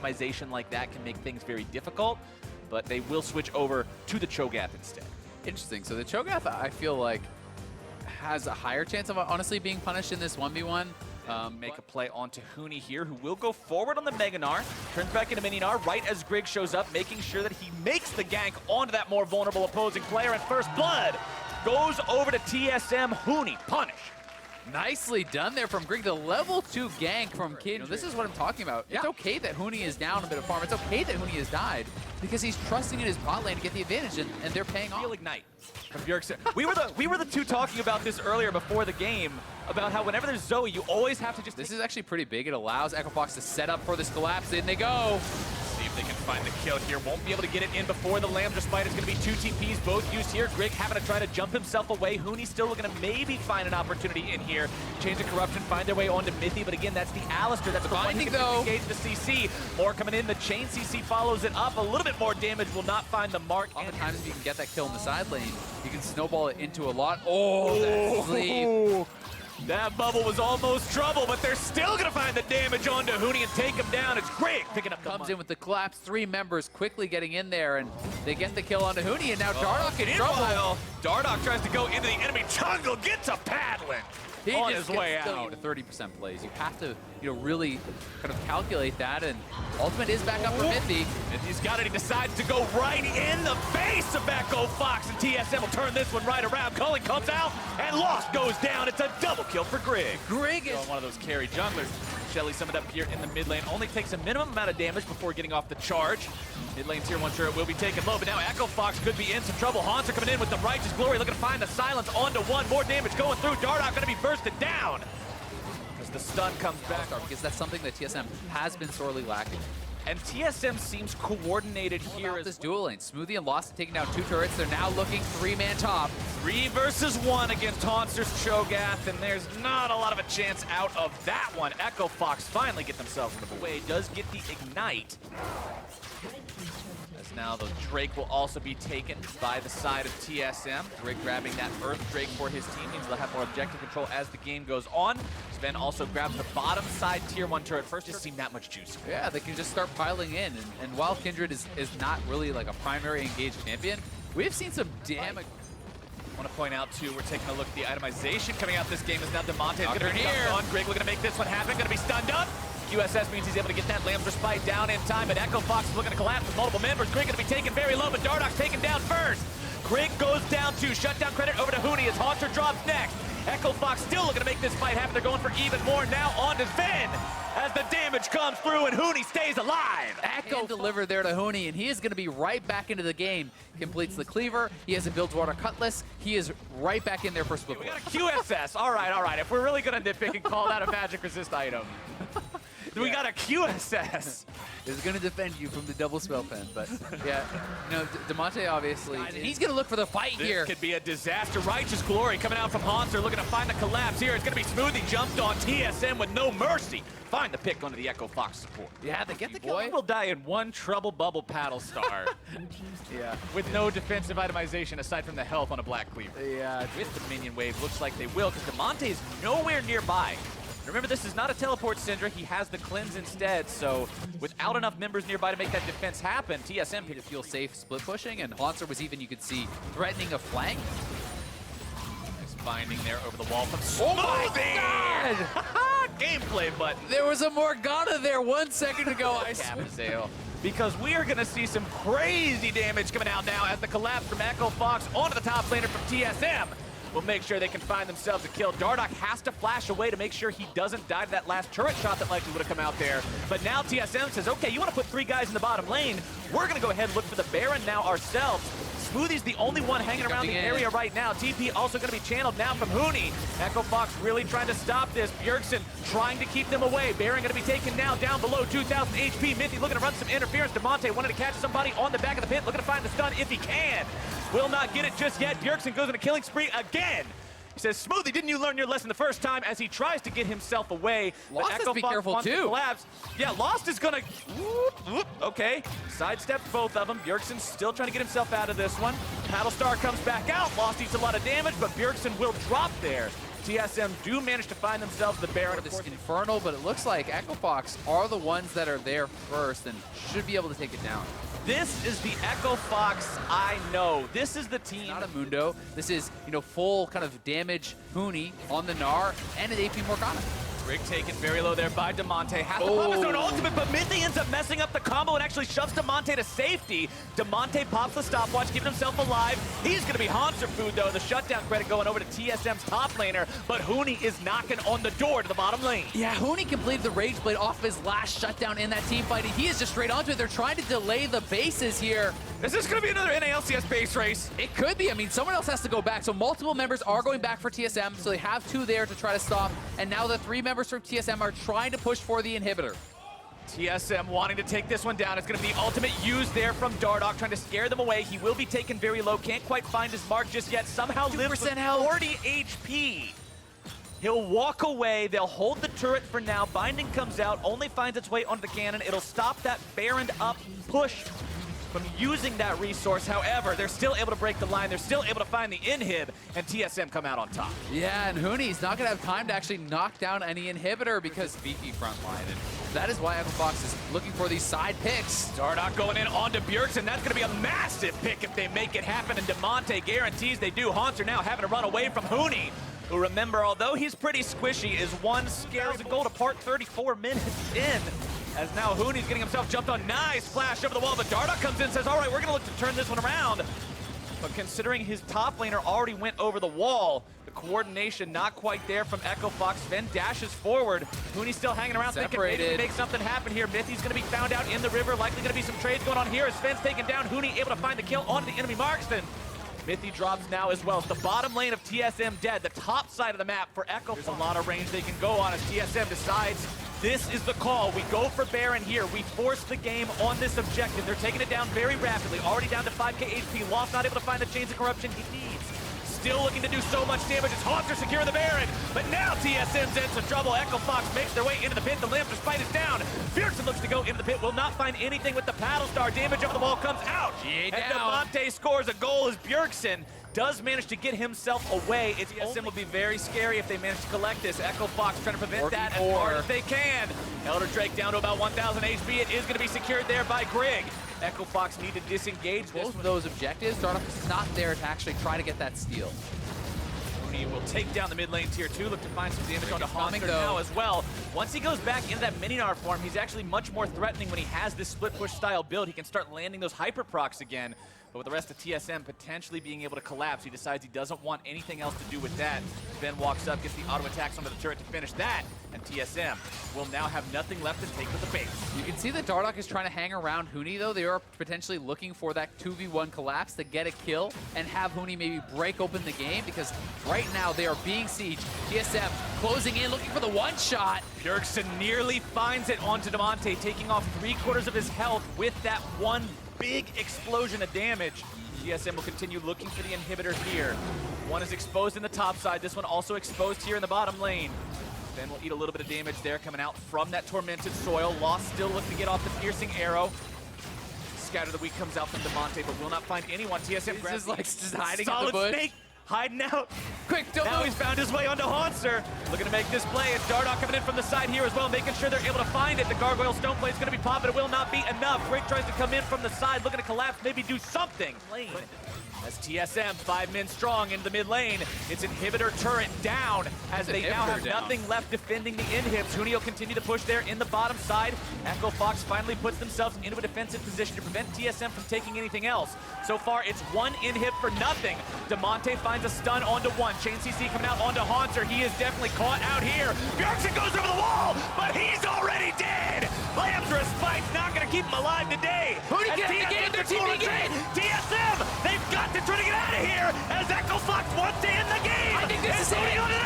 itemization like that can make things very difficult, but they will switch over to the Cho'Gath instead. Interesting. So the Cho'Gath, I feel like, has a higher chance of honestly being punished in this 1v1. Make a play onto Huni here, who will go forward on the Mega Gnar, turns back into Mini Gnar right as Grig shows up, making sure that he makes the gank onto that more vulnerable opposing player, and First Blood goes over to TSM. Huni, punish. Nicely done there from Grig. The level 2 gank from Kindred. This is what I'm talking about. It's okay that Huni is down a bit of farm. It's okay that Huni has died because he's trusting in his bot lane to get the advantage, and they're paying off. Real Ignite from Bjergsen. We were the two talking about this earlier before the game, about how whenever there's Zoe, you always have to just... This is actually pretty big. It allows Echo Fox to set up for this collapse. In they go. See if they can find the kill here. Won't be able to get it in before the Lambda Spite. It's going to be 2 TPs, both used here. Grig having to try to jump himself away. Huni still looking to maybe find an opportunity in here. Chains of Corruption find their way onto Mithy, but again, that's the Alistar. That's the one who can engage the CC. More coming in. The Chain CC follows it up. A little bit more damage will not find the mark. Oftentimes, if you can get that kill in the side lane, you can snowball it into a lot. Oh, that sleep. That bubble was almost trouble, but they're still going to find the damage onto Huni and take him down. It's Grig picking up the Comes in with the collapse. 3 members quickly getting in there, and they get the kill onto Huni, and now Dardoch in trouble. Dardoch tries to go into the enemy jungle, gets a paddling. He on just his way gets out. To 30% plays. You have to, really kind of calculate that, and ultimate is back up for Mithy. Mithy's got it. He decides to go right in the face of Echo Fox, and TSM will turn this one right around. Culling comes out, and Lost goes down. It's a double kill for Grig. Grig is one of those carry junglers. Shelly summoned up here in the mid lane. Only takes a minimum amount of damage before getting off the charge. Mid lane tier 1 turret will be taken low, but now Echo Fox could be in some trouble. Haunter coming in with the Righteous Glory, looking to find the silence onto 1. More damage going through. Dardoch going to be bursted down as the stun comes back. because that's something that TSM has been sorely lacking. And TSM seems coordinated here as this dual lane. Smoothie and Lost taking down 2 turrets. They're now looking 3-man top. 3 versus 1 against Haunter's Cho'Gath, and there's not a lot of a chance out of that one. Echo Fox finally get themselves in the way. Does get the Ignite. As now the Drake will also be taken by the side of TSM. Drake grabbing that Earth Drake for his team means they'll have more objective control as the game goes on. Sven also grabs the bottom side tier 1 turret first. Just seem that much juice. Yeah, they can just start piling in. And while Kindred is not really like a primary engaged champion, we've seen some damage. I want to point out, too, we're taking a look at the itemization coming out this game is now Damonte is going to be here. on. Grig looking to make this one happen. Going to be stunned up. QSS means he's able to get that Lambda Spite down in time, but Echo Fox is looking to collapse with multiple members. Grig going to be taken very low, but Dardoch's taken down first. Grig goes down 2. Shutdown credit over to Huni as Haunter drops next. Echo Fox still looking to make this fight happen. They're going for even more now on to Sven as the damage comes through and Huni stays alive. Echo delivered there to Huni, and he is going to be right back into the game. Completes the cleaver. He has a Bilgewater Cutlass. He is right back in there for split. We got a QSS. All right. If we're really going to nitpick and call that a magic resist item. We got a QSS. Is going to defend you from the double spell pen, but yeah, Damonte obviously, and he's going to look for the fight here. This could be a disaster. Righteous Glory coming out from Haunter, looking to find the collapse here. It's going to be Smoothie jumped on TSM with no mercy. Find the pick onto the Echo Fox support. Yeah, they get the kill. Boy will die in 1 Trouble Bubble Paddle Star. Yeah. With no defensive itemization aside from the health on a Black Cleaver. Yeah. With the minion wave, looks like they will, because Damonte is nowhere nearby. Remember, this is not a teleport Syndra. He has the cleanse instead, so without enough members nearby to make that defense happen, TSM to feel safe split pushing, and Haunter was even, you could see, threatening a flank. Nice binding there over the wall from Oh my God! Gameplay button. There was a Morgana there 1 second ago, I swear. Because we are going to see some crazy damage coming out now as the collapse from Echo Fox onto the top laner from TSM. Will make sure they can find themselves a kill. Dardoch has to flash away to make sure he doesn't die to that last turret shot that likely would have come out there. But now TSM says, okay, you want to put 3 guys in the bottom lane. We're going to go ahead and look for the Baron now ourselves. Smoothie's the only one hanging around the area right now. TP also going to be channeled now from Huni. Echo Fox really trying to stop this. Bjergsen trying to keep them away. Baron going to be taken now down below 2,000 HP. Mithy looking to run some interference. Damonte wanted to catch somebody on the back of the pit. Looking to find the stun if he can. Will not get it just yet. Bjergsen goes on a killing spree again. He says, Smoothie, didn't you learn your lesson the first time, as he tries to get himself away. Lost has to be careful too. Yeah, Lost is gonna, okay. Sidesteps both of them. Bjergsen's still trying to get himself out of this one. Paddlestar comes back out. Lost eats a lot of damage, but Bjergsen will drop there. TSM do manage to find themselves the Baron. This Infernal, but it looks like Echo Fox are the ones that are there first and should be able to take it down. This is the Echo Fox I know. This is the team. Not a Mundo. This is, full kind of damage Huni on the Gnar and an AP Morgana. Rig taken very low there by Damonte. Has to pop his own ultimate, but Mithy ends up messing up the combo and actually shoves Damonte to safety. Damonte pops the stopwatch, keeping himself alive. He's going to be Hanser food, though. The shutdown credit going over to TSM's top laner, but Huni is knocking on the door to the bottom lane. Yeah, Huni completed the Rage Blade off of his last shutdown in that team fight. He is just straight onto it. They're trying to delay the bases here. Is this going to be another NALCS base race? It could be. I mean, someone else has to go back. So multiple members are going back for TSM, so they have 2 there to try to stop. And now the 3 members from TSM are trying to push for the inhibitor. TSM wanting to take this one down. It's going to be ultimate used there from Dardoch, trying to scare them away. He will be taken very low. Can't quite find his mark just yet. Somehow lives with 40 HP. He'll walk away. They'll hold the turret for now. Binding comes out, only finds its way onto the cannon. It'll stop that Baron up push from using that resource. However, they're still able to break the line. They're still able to find the inhib, and TSM come out on top. Yeah, and Huni's not going to have time to actually knock down any inhibitor because VP front line. And that is why Echo Fox is looking for these side picks. Dardoch going in onto Bjergsen. That's going to be a massive pick if they make it happen, and Damonte guarantees they do. Hanser now having to run away from Huni, who, remember, although he's pretty squishy, is one scary goal to part 34 minutes in. As now Huni's getting himself jumped on. Nice flash over the wall, but Dardoch comes in and says, all right, we're going to look to turn this one around. But considering his top laner already went over the wall, the coordination not quite there from Echo Fox. Sven dashes forward. Huni's still hanging around thinking maybe we can make something happen here. Mithy's going to be found out in the river. Likely going to be some trades going on here as Sven's taken down. Huni able to find the kill onto the enemy marksman. Mithy drops now as well. It's the bottom lane of TSM dead. The top side of the map for Echo. There's a lot of range they can go on as TSM decides this is the call. We go for Baron here. We force the game on this objective. They're taking it down very rapidly. Already down to 5k HP. Lost not able to find the chains of corruption he needs. Still looking to do so much damage as Hanser secure the Baron. But now TSM's in some trouble. Echo Fox makes their way into the pit. The Lamp despite is down. Bjergsen looks to go into the pit. Will not find anything with the Paddle Star. Damage over the wall comes out. And Damonte scores a goal as Bjergsen does manage to get himself away. TSM will be very scary if they manage to collect this. Echo Fox trying to prevent that as hard as they can. Elder Drake down to about 1,000 HP. It is going to be secured there by Grig. Echo Fox need to disengage both of those objectives. Dardoch is not there to actually try to get that steal. Huni will take down the mid lane tier 2, look to find some damage onto Hanser now as well. Once he goes back into that Mini-Gnar form, he's actually much more threatening when he has this split push style build. He can start landing those hyper procs again. But with the rest of TSM potentially being able to collapse, he decides he doesn't want anything else to do with that. Ben walks up, gets the auto attacks onto the turret to finish that, and TSM will now have nothing left to take with the base. You can see that Dardoch is trying to hang around Huni, though. They are potentially looking for that 2v1 collapse to get a kill and have Huni maybe break open the game, because right now they are being sieged. TSM closing in, looking for the one-shot. Bjergsen nearly finds it onto Damonte, taking off 3/4 of his health with that one big explosion of damage. TSM will continue looking for the inhibitor here. One is exposed in the top side. This one also exposed here in the bottom lane. Ben will eat a little bit of damage there coming out from that tormented soil. Lost still looking to get off the piercing arrow. Scatter the Weak comes out from Damonte, but will not find anyone. TSM grabs like just hiding solid in the bush. Snake. Hiding out. Quick, don't now move. He's found his way onto Hanser. Looking to make this play. It's Dardoch coming in from the side here as well, making sure they're able to find it. The Gargoyle Stone Blade is going to be popping. It will not be enough. Greg tries to come in from the side, looking to collapse, maybe do something. As TSM, 5 men strong into the mid lane. It's inhibitor turret down as they now have nothing left defending the inhibs. Huni will continue to push there in the bottom side. Echo Fox finally puts themselves into a defensive position to prevent TSM from taking anything else. So far, it's 1 inhib for nothing. Damonte finds a stun onto 1. Chain CC coming out onto Hanser. He is definitely caught out here. Bjergsen goes over the wall, but he's already dead. Lamb's Respite's not going to keep him alive today. Huni get in the game, they're teaming in. TSM, they've got to try to get out of here as Echo Fox wants to end the game. I think this is Huni on it